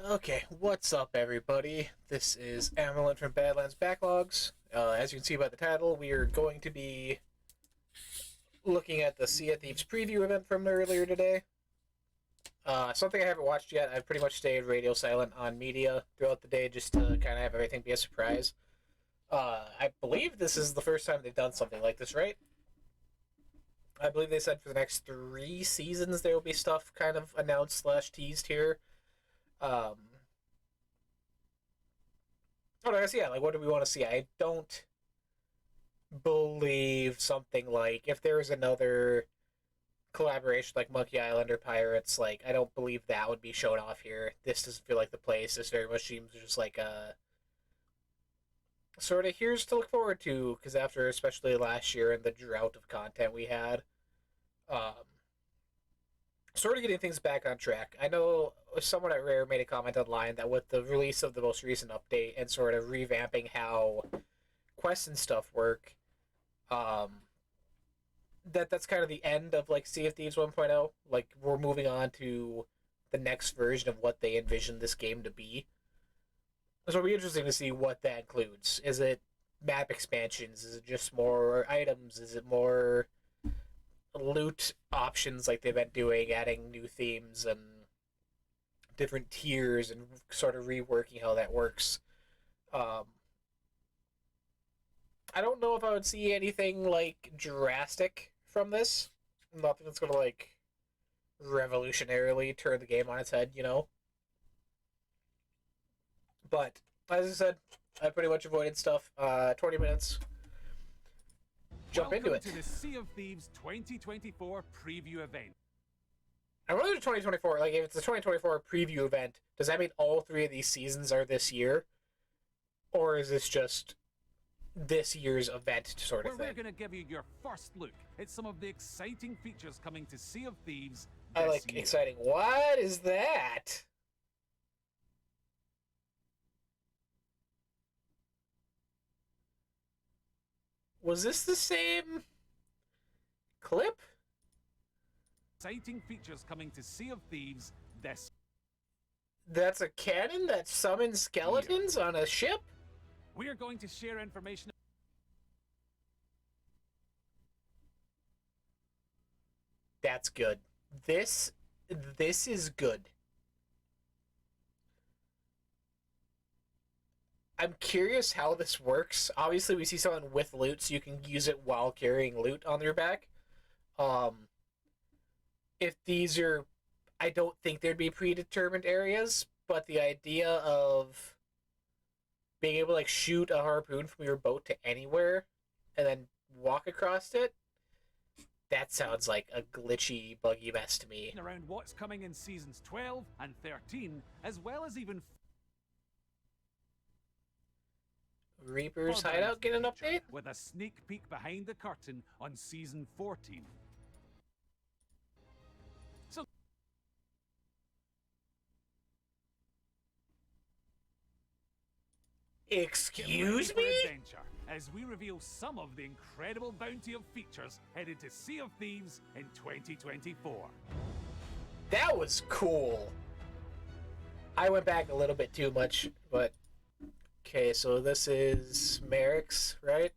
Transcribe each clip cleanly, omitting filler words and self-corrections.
Okay, what's up, everybody? This is Amalent from BadlandsBacklogs. As you can see by the title, we are going to be looking at the Sea of Thieves preview event from earlier today. Something I haven't watched yet. I've pretty much stayed radio silent on media throughout the day just to kind of have everything be a surprise. I believe this is the first time they've done something like this, right? I believe they said for the next 3 seasons there will be stuff kind of announced / teased here. I guess, yeah, like, what do we want to see? I don't believe something like, if there was another collaboration like Monkey Island or Pirates, like, I don't believe that would be shown off here. This doesn't feel like the place. This very much seems just like a sort of here's to look forward to, because after especially last year and the drought of content we had, um, sort of getting things back on track. I know someone at Rare made a comment online that with the release of the most recent update and sort of revamping how quests and stuff work, that's kind of the end of like Sea of Thieves 1.0. Like, we're moving on to the next version of what they envisioned this game to be. So it'll be interesting to see what that includes. Is it map expansions? Is it just more items? Is it more loot options like they've been doing, adding new themes and different tiers and sort of reworking how that works? I don't know if I would see anything like drastic from this. Nothing that's gonna like revolutionarily turn the game on its head, you know? But as I said, I pretty much avoided stuff. 20 minutes. Jump into it. Welcome to the Sea of Thieves 2024 preview event. I wonder if 2024, like, if it's the 2024 preview event, does that mean all 3 of these seasons are this year? Or is this just this year's event sort of thing? We're going to give you your first look at some of the exciting features coming to Sea of Thieves I this like year. exciting. What is that? Was this the same clip? Exciting features coming to Sea of Thieves this That's a cannon that summons skeletons on a ship? We're going to share information. That's good. This is good. I'm curious how this works. Obviously, we see someone with loot, so you can use it while carrying loot on your back. If these are... I don't think there'd be predetermined areas, but the idea of being able to, like, shoot a harpoon from your boat to anywhere and then walk across it, that sounds like a glitchy, buggy mess to me. Around what's coming in seasons 12 and 13, as well as even Reaper's Hideout get an update? with a sneak peek behind the curtain on season 14. So Excuse get ready me? for adventure as we reveal some of the incredible bounty of features headed to Sea of Thieves in 2024. That was cool. I went back a little bit too much, but... Okay, so this is Merrick's, right?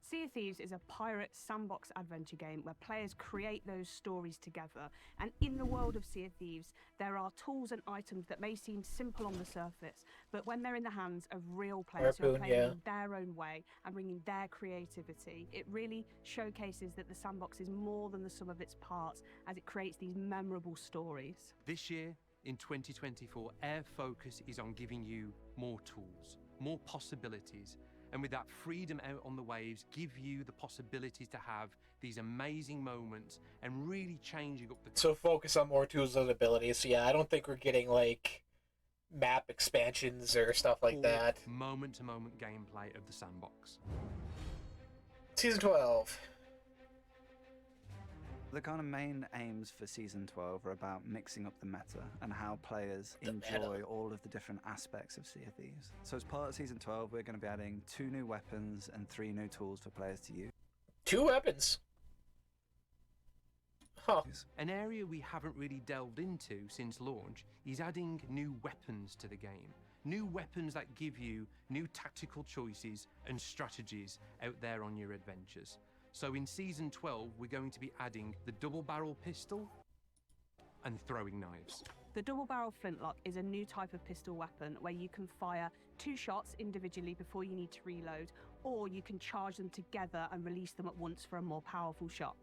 Sea of Thieves is a pirate sandbox adventure game where players create those stories together. And in the world of Sea of Thieves, there are tools and items that may seem simple on the surface, but when they're in the hands of real players who are playing in their own way and bringing their creativity, it really showcases that the sandbox is more than the sum of its parts as it creates these memorable stories. This year, in 2024, our focus is on giving you more tools, more possibilities, and with that freedom out on the waves, give you the possibilities to have these amazing moments and really changing up the... So focus on more tools and abilities. So yeah, I don't think we're getting, like, map expansions or stuff like that. Moment-to-moment gameplay of the sandbox. Season 12. The kind of main aims for Season 12 are about mixing up the meta and how players enjoy all of the different aspects of Sea of Thieves. So as part of Season 12, we're going to be adding 2 new weapons and 3 new tools for players to use. 2 weapons. Huh. An area we haven't really delved into since launch is adding new weapons to the game. New weapons that give you new tactical choices and strategies out there on your adventures. So in Season 12, we're going to be adding the double-barrel pistol and throwing knives. The double-barrel flintlock is a new type of pistol weapon where you can fire 2 shots individually before you need to reload, or you can charge them together and release them at once for a more powerful shot.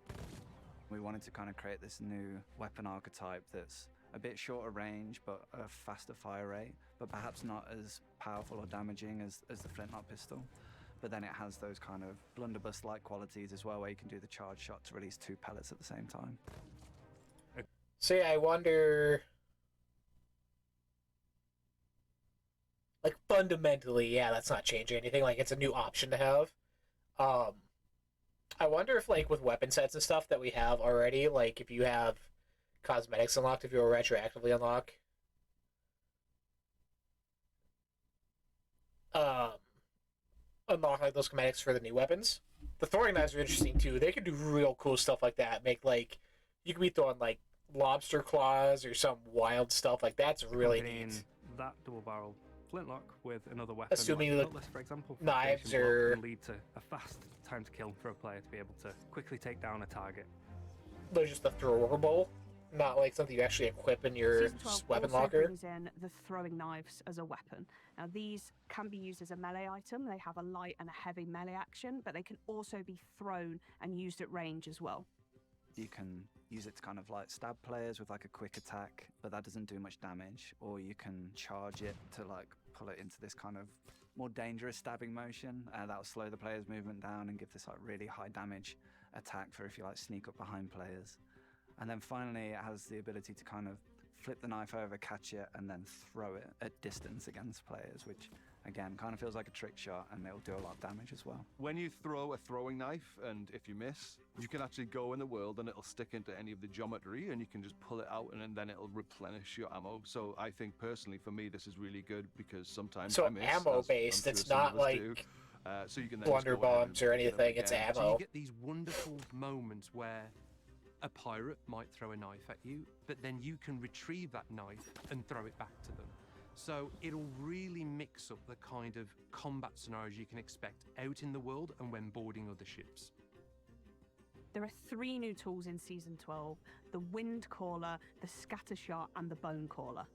We wanted to kind of create this new weapon archetype that's a bit shorter range but a faster fire rate, but perhaps not as powerful or damaging as the flintlock pistol. But then it has those kind of blunderbuss-like qualities as well, where you can do the charge shot to release 2 pellets at the same time. So yeah, I wonder... Like, fundamentally, yeah, that's not changing anything. Like, it's a new option to have. I wonder if, like, with weapon sets and stuff that we have already, like, if you have cosmetics unlocked, if you'll retroactively unlock... unlock, like, those cosmetics for the new weapons. The throwing knives are interesting, too. They can do real cool stuff like that. Make, like... You could be throwing, like, lobster claws or some wild stuff. Like, that's really neat. That double-barrel flintlock with another weapon, Assuming like that cutlass, for example, knives can lead to a fast time to kill for a player to be able to quickly take down a target. They're just the throwable, not like something you actually equip in your Season 12 weapon also locker. brings in the throwing knives as a weapon. Now, these can be used as a melee item. They have a light and a heavy melee action, but they can also be thrown and used at range as well. You can use it to kind of like stab players with like a quick attack, but that doesn't do much damage. Or you can charge it to like pull it into this kind of more dangerous stabbing motion. That'll slow the player's movement down and give this like really high damage attack for if you like sneak up behind players. And then finally it has the ability to kind of flip the knife over, catch it, and then throw it at distance against players, which again kind of feels like a trick shot, and it'll do a lot of damage as well. When you throw a throwing knife, and if you miss, you can actually go in the world and it'll stick into any of the geometry, and you can just pull it out, and then it'll replenish your ammo. So I think personally, for me, this is really good because sometimes I miss. Ammo based. It's not like so you can then blunder bombs or anything. It's ammo. So you get these wonderful moments where a pirate might throw a knife at you, but then you can retrieve that knife and throw it back to them. So it'll really mix up the kind of combat scenarios you can expect out in the world and when boarding other ships. There are 3 new tools in Season 12, the Wind Caller, the Scatter Shot, and the Bone Caller.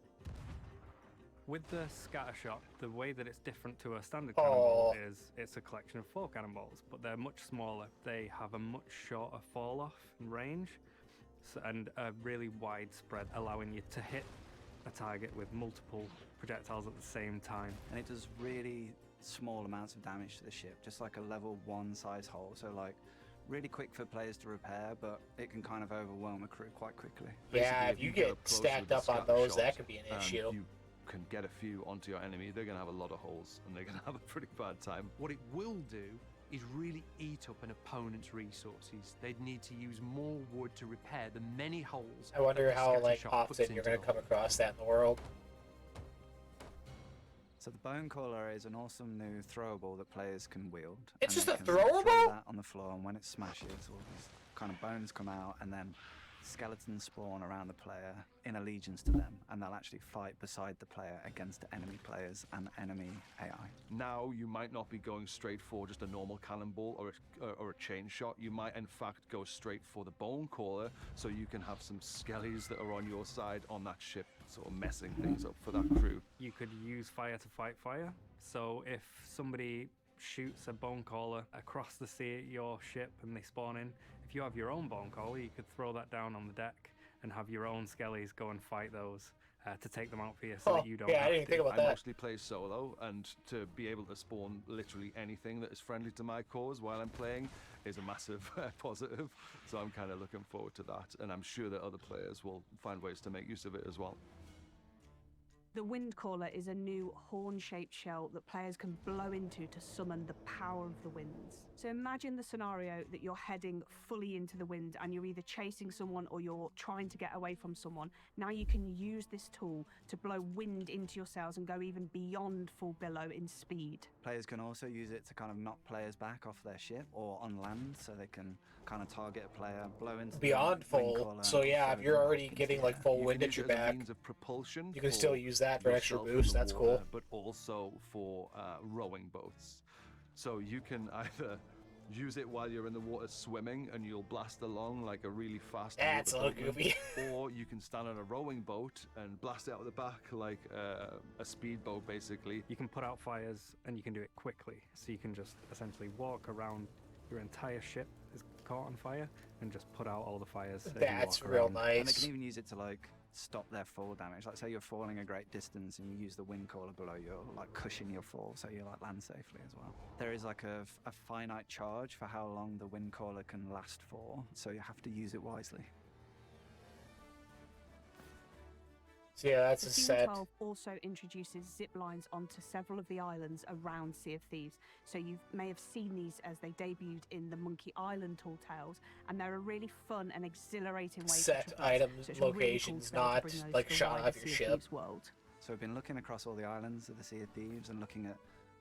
With the scatter shot, the way that it's different to a standard cannonball is it's a collection of 4 cannonballs, but they're much smaller. They have a much shorter fall-off range and a really wide spread, allowing you to hit a target with multiple projectiles at the same time. And it does really small amounts of damage to the ship, just like a level 1 size hole. So like really quick for players to repair, but it can kind of overwhelm a crew quite quickly. Yeah, if you get stacked up on those, that could be an issue. You can get a few onto your enemy, they're going to have a lot of holes, and they're going to have a pretty bad time. What it will do is really eat up an opponent's resources. They'd need to use more wood to repair the many holes. I wonder that the how scatter like shot puts often you're into going to the come hole. across that in the world. So the Bone Caller is an awesome new throwable that players can wield. It's and just they a can throw throwable? that on the floor, and when it smashes, all these kind of bones come out, and then skeletons spawn around the player in allegiance to them, and they'll actually fight beside the player against enemy players and enemy AI. Now you might not be going straight for just a normal cannonball or a chain shot. You might in fact go straight for the Bone Caller, so you can have some skellies that are on your side on that ship, sort of messing things up for that crew. You could use fire to fight fire. So if somebody shoots a Bone Caller across the sea at your ship and they spawn in, if you have your own Bone Caller, you could throw that down on the deck and have your own skellies go and fight those to take them out for you, so that you don't yeah, I have didn't to. think about I that. mostly play solo, and to be able to spawn literally anything that is friendly to my cause while I'm playing is a massive positive. So I'm kind of looking forward to that, and I'm sure that other players will find ways to make use of it as well. The Wind Caller is a new horn-shaped shell that players can blow into to summon the power of the winds. So imagine the scenario that you're heading fully into the wind and you're either chasing someone or you're trying to get away from someone. Now you can use this tool to blow wind into your sails and go even beyond full billow in speed. Players can also use it to kind of knock players back off their ship or on land, so they can kind of target a player, blow into Beyond the wing full. collar, So yeah, throw if you're them already into getting the like air. full You wind can at use your it as a back, means of propulsion. you can still for use that for extra yourself in boost. the That's water, cool. But also for rowing boats. So you can either use it while you're in the water swimming and you'll blast along like a really fast That's a water little boatman, goofy. or you can stand on a rowing boat and blast it out the back like a speedboat, basically. You can put out fires and you can do it quickly. So you can just essentially walk around, your entire ship is caught on fire, and just put out all the fires. As you That's walk real around. And they nice. can even use it to like stop their fall damage. Like say you're falling a great distance and you use the wind collar below you, like cushion your fall so you like land safely as well. There is like a finite charge for how long the wind collar can last for, so you have to use it wisely. So yeah, that's The a Season set. 12 also introduces zip lines onto several of the islands around Sea of Thieves. So you may have seen these as they debuted in the Monkey Island Tall Tales, and they're a really fun and exhilarating way Set to traverse. items, So it's really cool locations, to be able to not bring those like to the shot wider off your Sea of ship. Thieves world. So we've been looking across all the islands of the Sea of Thieves and looking at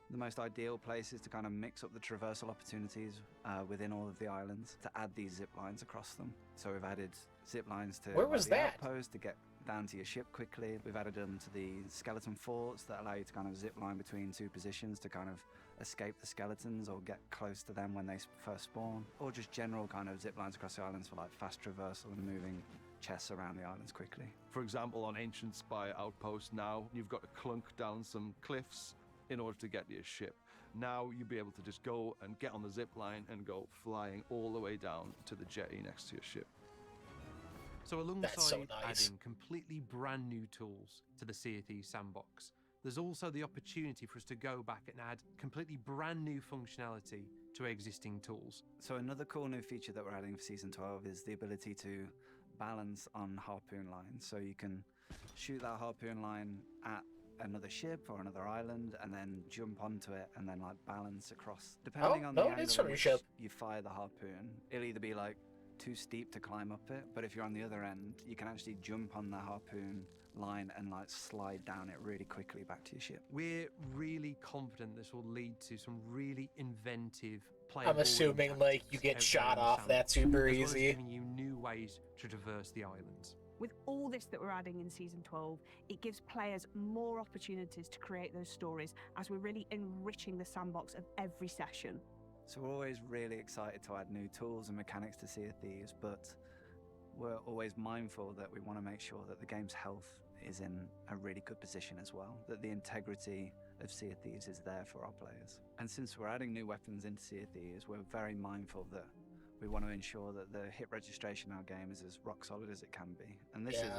the most ideal places to kind of mix up the traversal opportunities within all of the islands to add these zip lines across them. So we've added zip lines to Where was the that? outpost to get down to your ship quickly. We've added them to the skeleton forts that allow you to kind of zip line between two positions to kind of escape the skeletons or get close to them when they first spawn, or just general kind of zip lines across the islands for like fast traversal and moving chests around the islands quickly. For example, on Ancient Spire Outpost now, you've got to clunk down some cliffs in order to get to your ship. Now you'll be able to just go and get on the zip line and go flying all the way down to the jetty next to your ship. So alongside so nice. adding completely brand new tools to the Sea of Thieves sandbox, there's also the opportunity for us to go back and add completely brand new functionality to existing tools. So another cool new feature that we're adding for Season 12 is the ability to balance on harpoon lines. So you can shoot that harpoon line at another ship or another island and then jump onto it and then like balance across. Depending on no, the it angle is in from your which ship. you fire the harpoon, it'll either be like too steep to climb up it, but if you're on the other end, you can actually jump on the harpoon line and like slide down it really quickly back to your ship. We're really confident this will lead to some really inventive play. I'm assuming like you get shot off that super as well as easy. giving you new ways to traverse the islands. With all this that we're adding in Season 12, it gives players more opportunities to create those stories as we're really enriching the sandbox of every session. So we're always really excited to add new tools and mechanics to Sea of Thieves, but we're always mindful that we want to make sure that the game's health is in a really good position as well, that the integrity of Sea of Thieves is there for our players. And since we're adding new weapons into Sea of Thieves, we're very mindful that we want to ensure that the hit registration in our game is as rock solid as it can be. And this is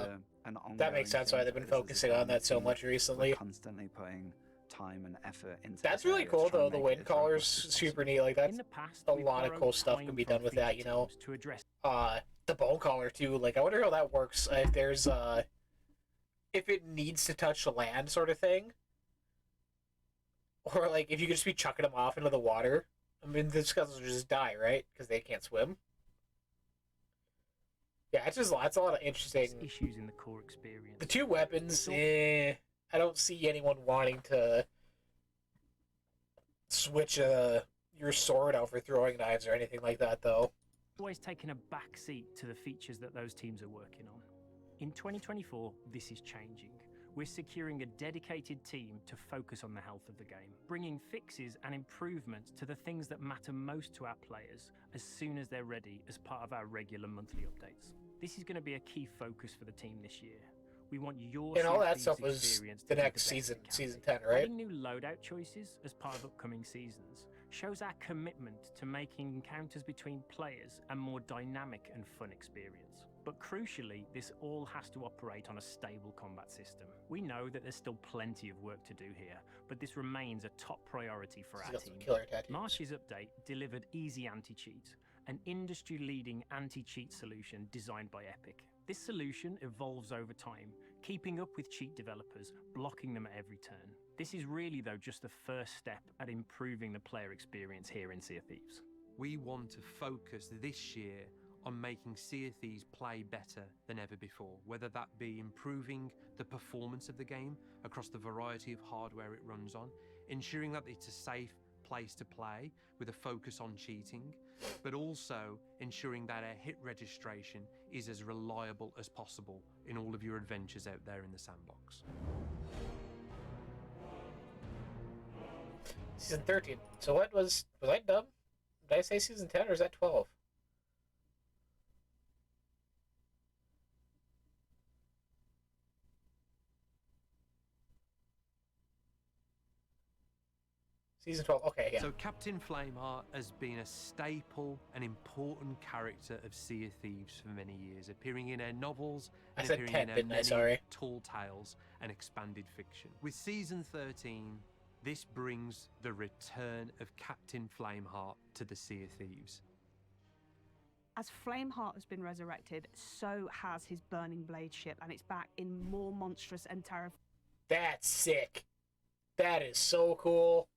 an ongoing That makes sense thing, why they've been but this is a focusing on that so guarantee. much recently. We're constantly putting time and effort into That's this really area to cool try though. and The make wind it as collar's robust as super possible. neat. Like that's In the past, a we've lot of borrowed cool stuff time can be from done with that, feature you know. teams to address The bone collar too. Like I wonder how that works. If there's if it needs to touch the land sort of thing, or like if you could just be chucking them off into the water. I mean, the skeletons will just die, right? Because they can't swim. Yeah, it's just lots a lot of interesting. issues in the core experience. The two weapons, I don't see anyone wanting to switch your sword out for throwing knives or anything like that, though. Always taking a back seat to the features that those teams are working on. In 2024, this is changing. We're securing a dedicated team to focus on the health of the game, bringing fixes and improvements to the things that matter most to our players as soon as they're ready as part of our regular monthly updates. This is going to be a key focus for the team this year. We want your And all Sea of that Thieves stuff was experience the to be next best season, it can season be. 10, right? Adding new loadout choices as part of upcoming seasons shows our commitment to making encounters between players a more dynamic and fun experience. But crucially, this all has to operate on a stable combat system. We know that there's still plenty of work to do here, but this remains a top priority for He's our got some team. killer tattoos. March's update delivered Easy Anti-Cheat, an industry-leading anti-cheat solution designed by Epic. This solution evolves over time, keeping up with cheat developers, blocking them at every turn. This is really, though, just the first step at improving the player experience here in Sea of Thieves. We want to focus this year on making Sea of Thieves play better than ever before, whether that be improving the performance of the game across the variety of hardware it runs on, ensuring that it's a safe, place to play with a focus on cheating, but also ensuring that our hit registration is as reliable as possible in all of your adventures out there in the sandbox. Season 13. So what was I dumb? Did I say season 10 or is that 12? Season 12, okay, yeah. So Captain Flameheart has been a staple and important character of Sea of Thieves for many years, appearing in our novels I and said appearing 10, in our didn't I? many Sorry. tall tales and expanded fiction. With Season 13, this brings the return of Captain Flameheart to the Sea of Thieves. As Flameheart has been resurrected, so has his Burning Blade ship, and it's back in more monstrous and terrifying. That's sick. That is so cool.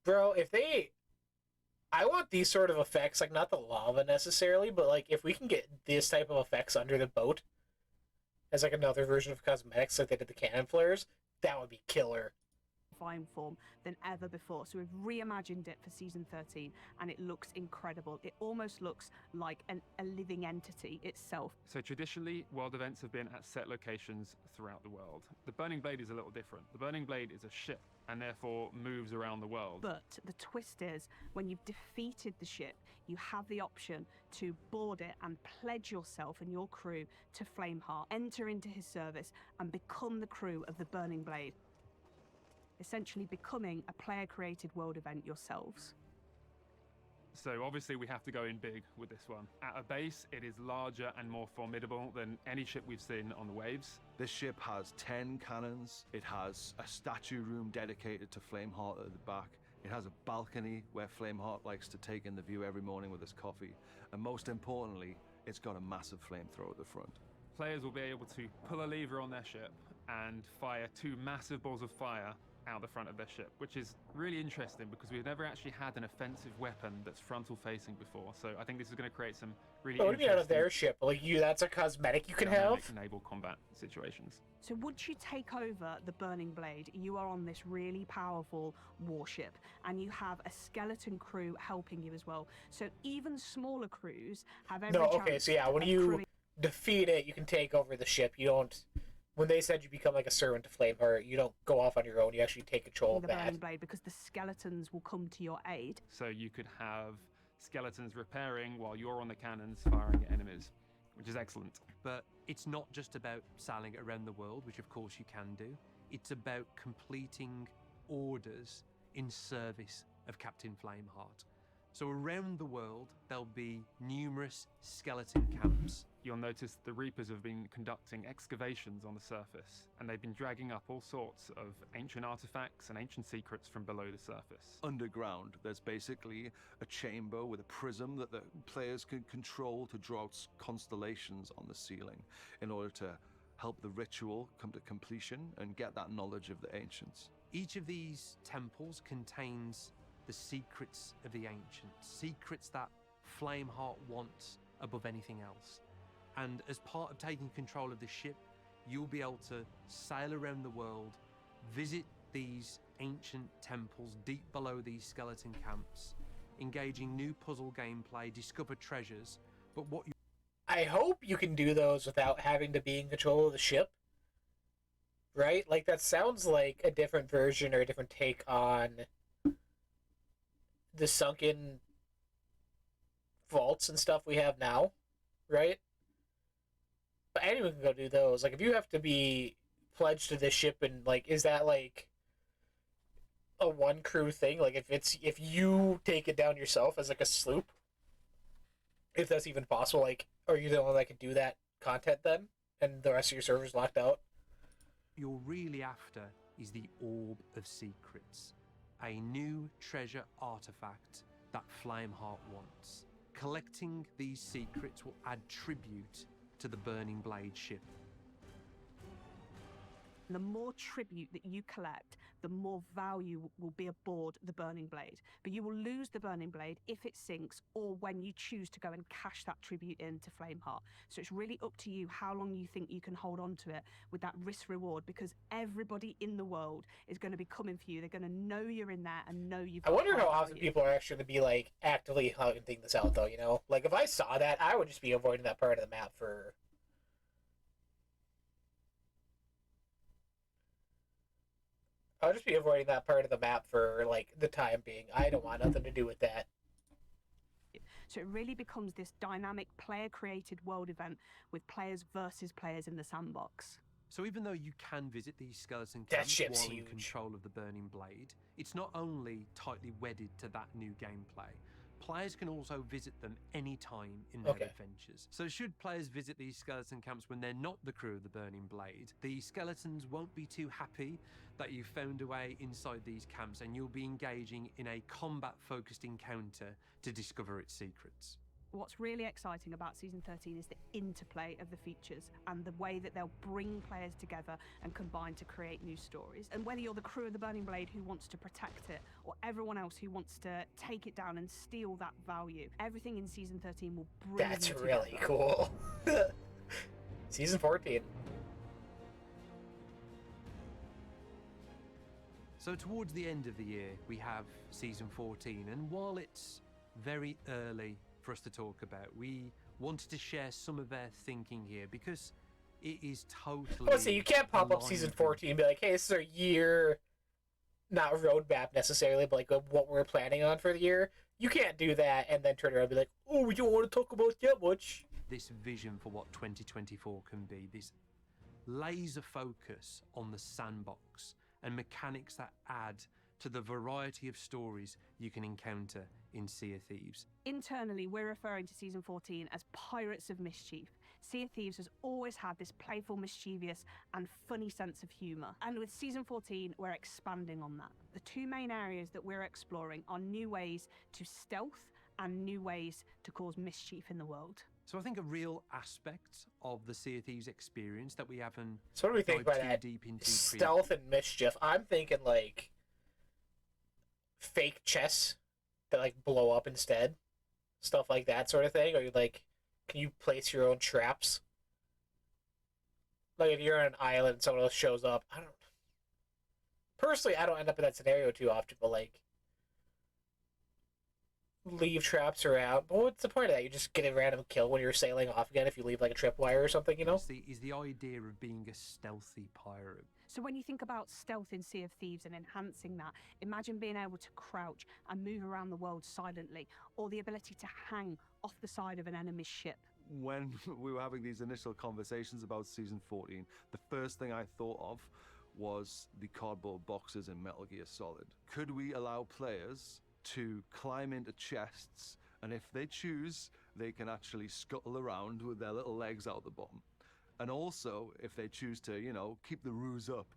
Bro, I want these sort of effects, like not the lava necessarily, but like if we can get this type of effects under the boat as like another version of cosmetics like they did the cannon flares, that would be killer. Form than ever before. So we've reimagined it for season 13 and it looks incredible. It almost looks like a living entity itself. So traditionally, world events have been at set locations throughout the world. The Burning Blade is a little different. The Burning Blade is a ship and therefore moves around the world. But the twist is, when you've defeated the ship, you have the option to board it and pledge yourself and your crew to Flameheart, enter into his service and become the crew of the Burning Blade, essentially becoming a player-created world event yourselves. So obviously we have to go in big with this one. At a base, it is larger and more formidable than any ship we've seen on the waves. This ship has 10 cannons. It has a statue room dedicated to Flameheart at the back. It has a balcony where Flameheart likes to take in the view every morning with his coffee. And most importantly, it's got a massive flamethrower at the front. Players will be able to pull a lever on their ship and fire 2 massive balls of fire out the front of their ship, which is really interesting because we've never actually had an offensive weapon that's frontal facing before. So I think this is going to create some really What would be out of interesting their ship? Like that's a cosmetic you can dynamic have? naval combat situations. So once you take over the Burning Blade, you are on this really powerful warship and you have a skeleton crew helping you as well. So even smaller crews have every chance. Okay, so yeah, when you defeat it, you can take over the ship. You don't... When they said you become like a servant to Flameheart, you don't go off on your own. You actually take control of the that. Burning Blade, because the skeletons will come to your aid. So you could have skeletons repairing while you're on the cannons firing at enemies, which is excellent. But it's not just about sailing around the world, which of course you can do. It's about completing orders in service of Captain Flameheart. So around the world, there'll be numerous skeleton camps. You'll notice the Reapers have been conducting excavations on the surface, and they've been dragging up all sorts of ancient artifacts and ancient secrets from below the surface. Underground, there's basically a chamber with a prism that the players can control to draw out constellations on the ceiling in order to help the ritual come to completion and get that knowledge of the ancients. Each of these temples contains the secrets of the ancients, secrets that Flameheart wants above anything else. And as part of taking control of the ship, you'll be able to sail around the world, visit these ancient temples deep below these skeleton camps, engaging new puzzle gameplay, discover treasures, but what you... I hope you can do those without having to be in control of the ship. Right? Like, that sounds like a different version or a different take on the sunken vaults and stuff we have now, right? But anyone can go do those. Like, if you have to be pledged to this ship and, like, is that, like, a one crew thing? Like, if you take it down yourself as, like, a sloop, if that's even possible, like, are you the only one that can do that content then? And the rest of your server's locked out? You're really after is the Orb of Secrets, a new treasure artifact that Flameheart wants. Collecting these secrets will add tribute to the Burning Blade ship. And the more tribute that you collect, the more value will be aboard the Burning Blade. But you will lose the Burning Blade if it sinks or when you choose to go and cash that tribute into Flameheart. So it's really up to you how long you think you can hold on to it with that risk reward, because everybody in the world is going to be coming for you. They're going to know you're in there and know you've I got wonder high how often value. people are actually going to be like actively hunting this out, though. You know, like if I saw that, I would just be avoiding that part of the map for. I'll just be avoiding that part of the map for like the time being. I don't want nothing to do with that. So it really becomes this dynamic player-created world event with players versus players in the sandbox. So even though you can visit these skeleton That camps ship's while in huge. control of the Burning Blade, it's not only tightly wedded to that new gameplay. Players can also visit them anytime in their adventures. So should players visit these skeleton camps when they're not the crew of the Burning Blade, the skeletons won't be too happy that you found a way inside these camps, and you'll be engaging in a combat-focused encounter to discover its secrets. What's really exciting about Season 13 is the interplay of the features and the way that they'll bring players together and combine to create new stories. And whether you're the crew of the Burning Blade who wants to protect it, or everyone else who wants to take it down and steal that value, everything in Season 13 will bring That's you really together. cool. Season 14. So towards the end of the year, we have Season 14, and while it's very early for us to talk about, we wanted to share some of their thinking here because it is totally. Let's see, you can't pop up aligned Season with- 14 and be like, hey, this is our year, not roadmap necessarily, but like what we're planning on for the year. You can't do that and then turn around and be like, oh, we don't want to talk about that much. This vision for what 2024 can be, this laser focus on the sandbox and mechanics that add to the variety of stories you can encounter in Sea of Thieves. Internally, we're referring to Season 14 as Pirates of Mischief. Sea of Thieves has always had this playful, mischievous, and funny sense of humour. And with Season 14, we're expanding on that. The two main areas that we're exploring are new ways to stealth and new ways to cause mischief in the world. So I think a real aspect of the Sea of Thieves experience that we haven't So what do we think dived by too that? deep into Stealth and mischief. I'm thinking like fake chests that like blow up instead. Stuff like that sort of thing. Or like, can you place your own traps? Like if you're on an island and someone else shows up, I don't. Personally, I don't end up in that scenario too often, but like, leave traps around. But what's the point of that? You just get a random kill when you're sailing off again if you leave like a tripwire or something, you know? is the idea of being a stealthy pirate. So when you think about stealth in Sea of Thieves and enhancing that, imagine being able to crouch and move around the world silently, or the ability to hang off the side of an enemy's ship. When we were having these initial conversations about Season 14, the first thing I thought of was the cardboard boxes in Metal Gear Solid. Could we allow players to climb into chests, and if they choose, they can actually scuttle around with their little legs out the bottom? And also, if they choose to, you know, keep the ruse up,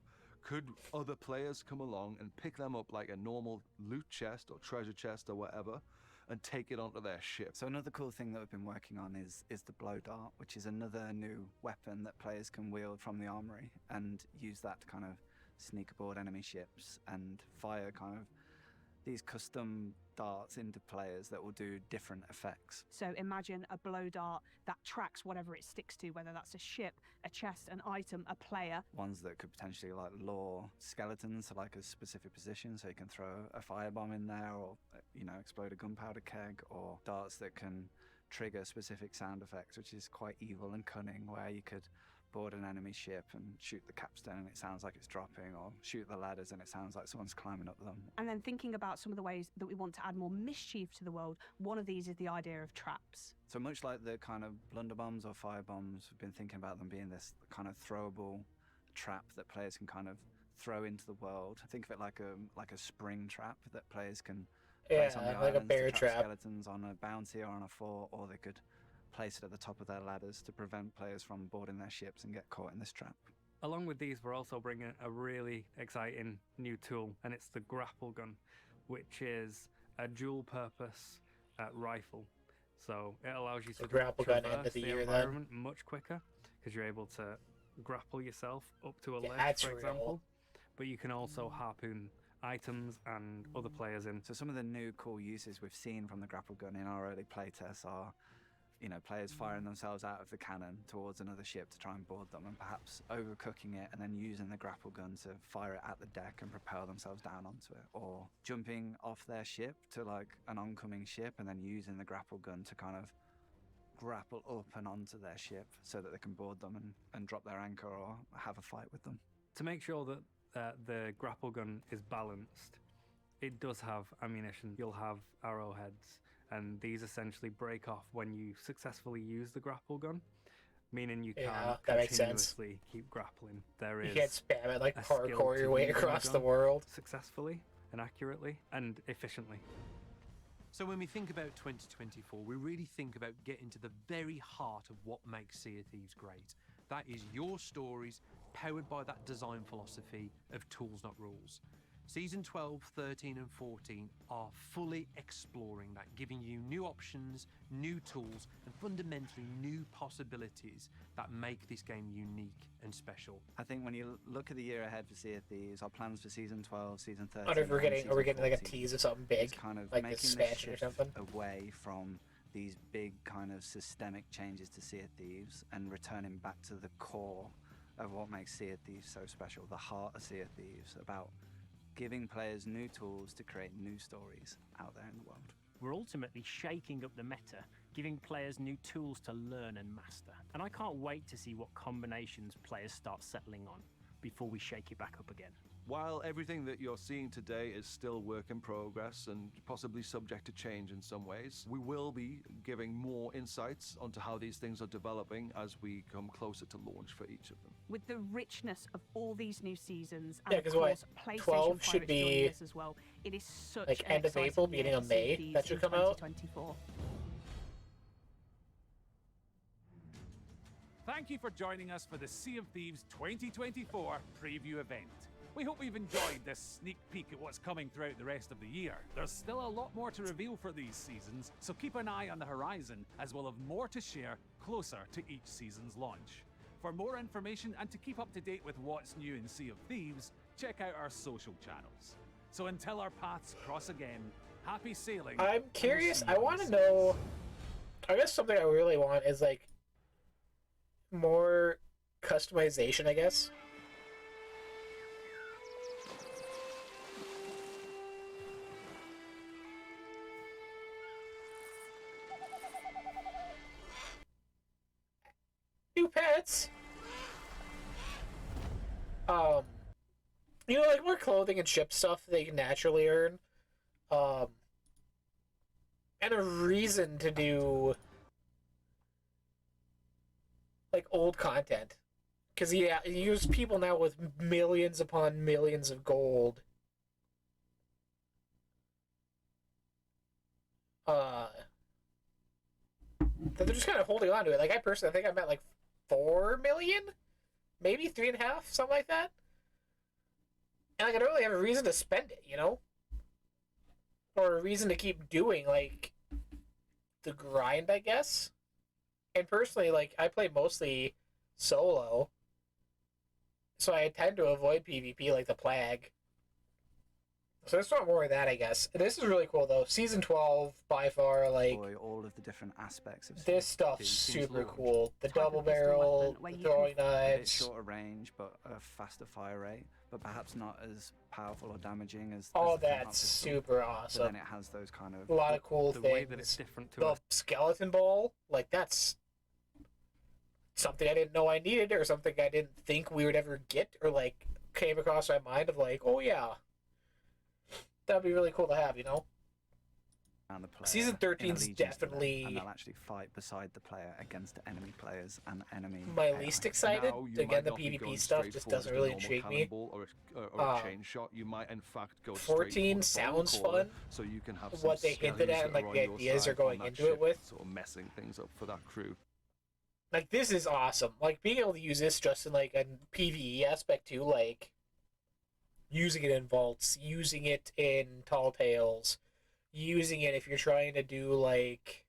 could other players come along and pick them up like a normal loot chest or treasure chest or whatever, and take it onto their ship? So another cool thing that we've been working on is the blow dart, which is another new weapon that players can wield from the armory and use that to kind of sneak aboard enemy ships and fire kind of these custom darts into players that will do different effects. So imagine a blow dart that tracks whatever it sticks to, whether that's a ship, a chest, an item, a player. Ones that could potentially like lure skeletons to like a specific position, so you can throw a firebomb in there, or you know, explode a gunpowder keg, or darts that can trigger specific sound effects, which is quite evil and cunning, where you could board an enemy ship and shoot the capstan and it sounds like it's dropping, or shoot the ladders and it sounds like someone's climbing up them. And then thinking about some of the ways that we want to add more mischief to the world, one of these is the idea of traps. So much like the kind of blunderbombs or firebombs, we've been thinking about them being this kind of throwable trap that players can kind of throw into the world. Think of it like a spring trap that players can place on the Yeah, like a islands bear to trap trap. skeletons on a bounty or on a fort, or they could place it at the top of their ladders to prevent players from boarding their ships and get caught in this trap. Along with these, we're also bringing a really exciting new tool, and it's the grapple gun, which is a dual-purpose rifle. So it allows you to The grapple gun end traverse of the the year then. environment much quicker, because you're able to grapple yourself up to a Yeah, ledge, that's for real. example. But you can also harpoon items and other players in. So some of the new cool uses we've seen from the grapple gun in our early playtests are, players firing themselves out of the cannon towards another ship to try and board them, and perhaps overcooking it and then using the grapple gun to fire it at the deck and propel themselves down onto it, or jumping off their ship to like an oncoming ship and then using the grapple gun to kind of grapple up and onto their ship so that they can board them and drop their anchor or have a fight with them. To make sure that the grapple gun is balanced, it does have ammunition. You'll have arrowheads, and these essentially break off when you successfully use the grapple gun, meaning you Yeah, can't that makes sense. continuously keep grappling. There You is can't spam it like a skill parkour to your way using across the gun world. successfully and accurately and efficiently. So when we think about 2024, we really think about getting to the very heart of what makes Sea of Thieves great. That is your stories, powered by that design philosophy of tools, not rules. Season 12, 13 and 14 are fully exploring that, giving you new options, new tools, and fundamentally new possibilities that make this game unique and special. I think when you look at the year ahead for Sea of Thieves, our plans for Season 12, Season 13... I wonder if we're getting like a season tease of something 14 big, is kind of like making this the expansion or shift something. away from these big kind of systemic changes to Sea of Thieves and returning back to the core of what makes Sea of Thieves so special, the heart of Sea of Thieves, about giving players new tools to create new stories out there in the world. We're ultimately shaking up the meta, giving players new tools to learn and master. And I can't wait to see what combinations players start settling on before we shake it back up again. While everything that you're seeing today is still work in progress and possibly subject to change in some ways, we will be giving more insights onto how these things are developing as we come closer to launch for each of them. With the richness of all these new seasons, Yeah, and 'cause of what, course, PlayStation 12 should Pirates joining be, us as well, it is such like, an end of exciting April, year beginning of for Sea May, Thieves that should in come out. 2024. Thank you for joining us for the Sea of Thieves 2024 preview event. We hope you've enjoyed this sneak peek at what's coming throughout the rest of the year. There's still a lot more to reveal for these seasons, so keep an eye on the horizon as we'll have more to share closer to each season's launch. For more information and to keep up to date with what's new in Sea of Thieves, check out our social channels. So until our paths cross again, happy sailing. I'm and we'll curious. see I you on want the to seas. know. I guess something I really want is like more customization, I guess. New pets. Like more clothing and ship stuff they can naturally earn. And a reason to do like old content. Because yeah, there's people now with millions upon millions of gold. That they're just kind of holding on to it. Like I personally think I'm at like 4 million, maybe 3.5, something like that. And like I don't really have a reason to spend it, or a reason to keep doing like the grind, I guess. And personally, like I play mostly solo, so I tend to avoid PvP like the plague. So there's not more of that, I guess. This is really cool though. Season 12, by far, like Boy, all of the different aspects of this stuff's Thieves super launch. cool. The Type of double pistol barrel, weapon where the you throwing can- A bit knives, shorter range, but a faster fire rate, but perhaps not as powerful or damaging as all as the flint-lock that's pistol. super But awesome. then it has those kind of A lot of cool The things. way that it's different to The a skeleton ball, like that's something I didn't know I needed, or something I didn't think we would ever get, or like came across my mind of like, oh yeah, that'd be really cool to have, around the player. Season in 13's allegiance to them, definitely and they'll actually fight beside the player against enemy players and enemy. my AI. least excited. Now, you Again, might the not be PvP going stuff straight just for doesn't a really normal intrigue me. cannonball or a Um, chain shot. You might, in fact, go 14 straight for the sounds ball caller, fun. so you can have some What they hinted skellies at and that like are the on your ideas they're side on going that into it ship, with. sort of messing things up for that crew. Like this is awesome. Like being able to use this just in like a PvE aspect too, like using it in vaults, using it in tall tales, using it if you're trying to do like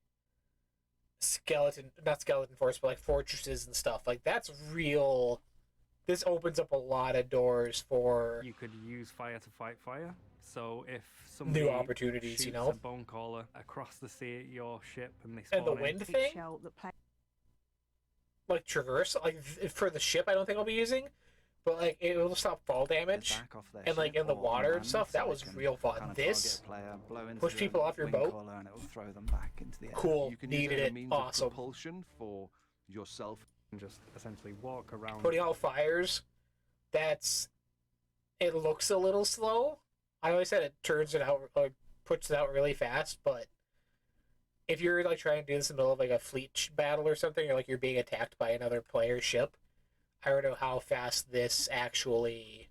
not skeleton force, but like fortresses and stuff. Like that's real this opens up a lot of doors for You could use fire to fight fire. So if somebody new opportunities, shoots you know? a bone caller across the sea at your ship and they spawn And the in, wind Big thing, shell that play like traverse, like for the ship, I don't think I'll be using, but like it will stop fall damage. Back off their And like ship in the or on water and land, stuff, so that they was can real fun. kind of This target a player, blow into push the people off your wing boat. caller, and it will throw them back into the air. Cool, You can use needed it as a it, means awesome. of propulsion for yourself. and just essentially walk around. Putting out fires, it looks a little slow. I always said it turns it out, like puts it out really fast, but if you're like trying to do this in the middle of like a fleet battle or something, or like you're being attacked by another player's ship, I don't know how fast this actually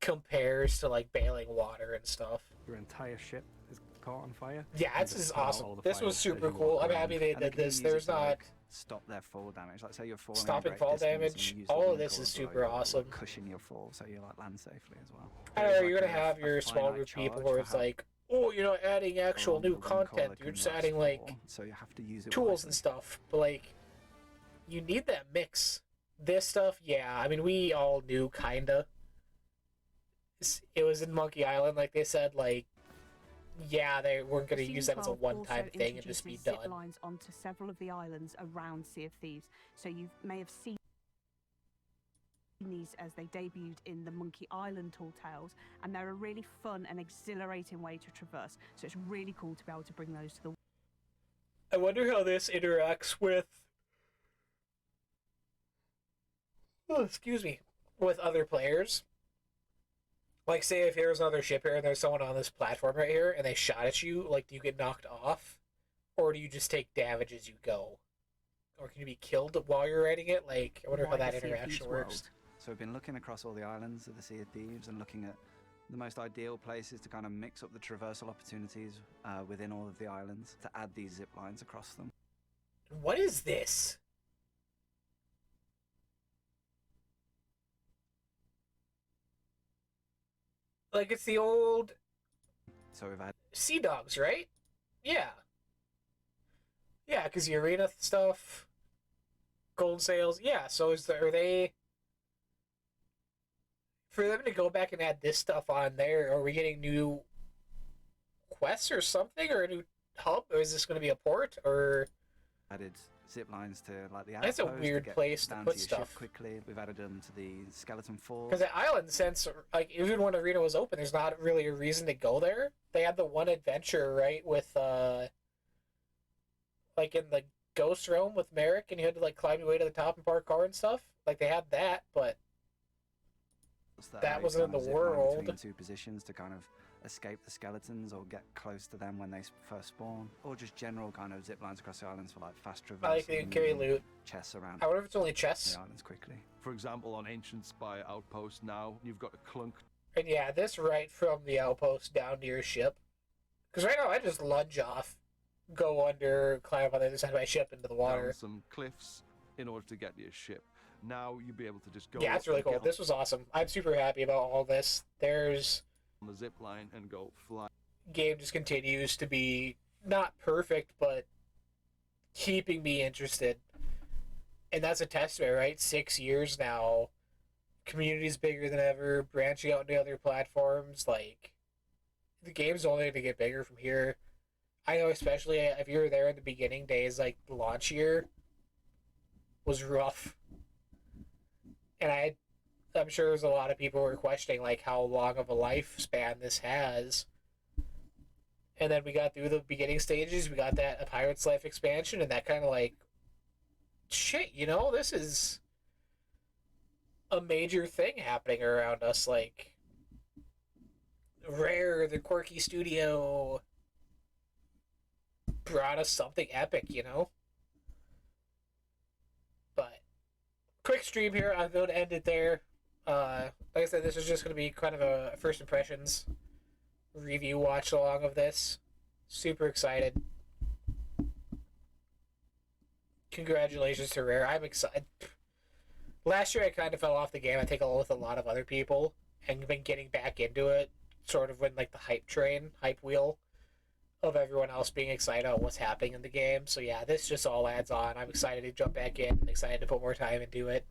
compares to like bailing water and stuff. Your entire ship is caught on fire. Yeah, and this just is put out awesome. all the This fires was as super you cool. walk I'm around. happy they And they did can this. use it There's to, not like, stop their fall damage. Like say you're falling stopping a great fall distance and damage. you use the All of wing this caller is as well, super you'll, awesome. like, cushion your fall so you like land safely as well. I don't know, There's, you're like, gonna have your small finite group of people charge where for it's how like, oh, you're not adding actual long new the wing caller content. can You're just last adding like for, so you have to use it tools wisely. and stuff. But like, you need that mix. This stuff, yeah. I mean, we all knew kinda. It was in Monkey Island, like they said, like, yeah, they weren't gonna Season use that as a 12 one-time also thing and just be introduces zip done. lines onto several of the islands around Sea of Thieves, so you may have seen these as they debuted in the Monkey Island Tall Tales, and they're a really fun and exhilarating way to traverse. So it's really cool to be able to bring those to the. I wonder how this interacts with. Oh, excuse me, with other players. Like, say if there's another ship here and there's someone on this platform right here and they shot at you, like, do you get knocked off? Or do you just take damage as you go? Or can you be killed while you're riding it? Like, I wonder how Like that the Sea of interaction Thieves works. world. So we've been looking across all the islands of the Sea of Thieves and looking at the most ideal places to kind of mix up the traversal opportunities within all of the islands to add these zip lines across them. What is this? Like, it's the old So we've had Sea Dogs, right? Yeah. Yeah, because the arena stuff, gold sales, yeah. So are they for them to go back and add this stuff on there? Are we getting new quests or something, or a new hub, or is this going to be a port, or? added zip lines to like the That's a outpost weird get place to down put your stuff. ship quickly. We've added them to the skeleton falls. Because the island sense, like even when arena was open, there's not really a reason to go there. They had the one adventure right with like in the ghost realm with Merrick, and you had to like climb your way to the top and parkour and stuff. Like they had that, but that wasn't in the zip line world. between two positions to kind of escape the skeletons or get close to them when they first spawn, or just general kind of zip lines across the islands for like fast traversal. I like that you can carry loot. Chests around I wonder if it's only chests. the islands quickly. For example, on Ancient Spire Outpost now, you've got a clunk And yeah, this right from the outpost down to your ship. Because right now I just lunge off, go under, climb up on the other side of my ship into the water. down some cliffs in order to get to your ship. Now you'll be able to just go Yeah, it's really and cool. get This was awesome. I'm super happy about all this. There's on the zip line and go fly. game just continues to be not perfect, but keeping me interested. And that's a testament, right? 6 years now. Community's bigger than ever, branching out into other platforms. Like, the game's only going to get bigger from here. I know, especially if you were there in the beginning days, like, the launch year was rough. And I'm sure there's a lot of people who are questioning, like, how long of a lifespan this has. And then we got through the beginning stages, we got that A Pirate's Life expansion, and that kind of like, shit, you know, this is a major thing happening around us. Like, Rare, the quirky studio, brought us something epic, you know? But, quick stream here, I'm going to end it there. Like I said, this is just going to be kind of a first impressions review watch along of this. Super excited. Congratulations to Rare. I'm excited. Last year I kind of fell off the game. I think with a lot of other people and been getting back into it sort of when like the hype wheel of everyone else being excited about what's happening in the game. So yeah, this just all adds on. I'm excited to jump back in, excited to put more time into it.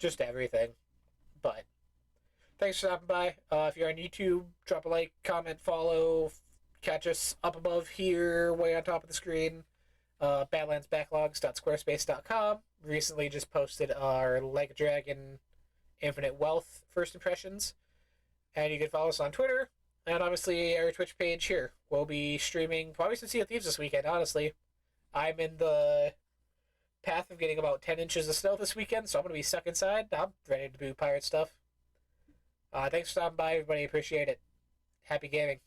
just everything. But thanks for stopping by. If you're on YouTube, drop a like, comment, follow, catch us up above here, way on top of the screen. BadlandsBacklogs.squarespace.com. Recently just posted our Like a Dragon Infinite Wealth first impressions. And you can follow us on Twitter, and obviously our Twitch page here. We'll be streaming probably some Sea of Thieves this weekend, honestly. I'm in the path of getting about 10 inches of snow this weekend, so I'm going to be stuck inside. I'm ready to do pirate stuff. Thanks for stopping by, everybody. Appreciate it. Happy gaming.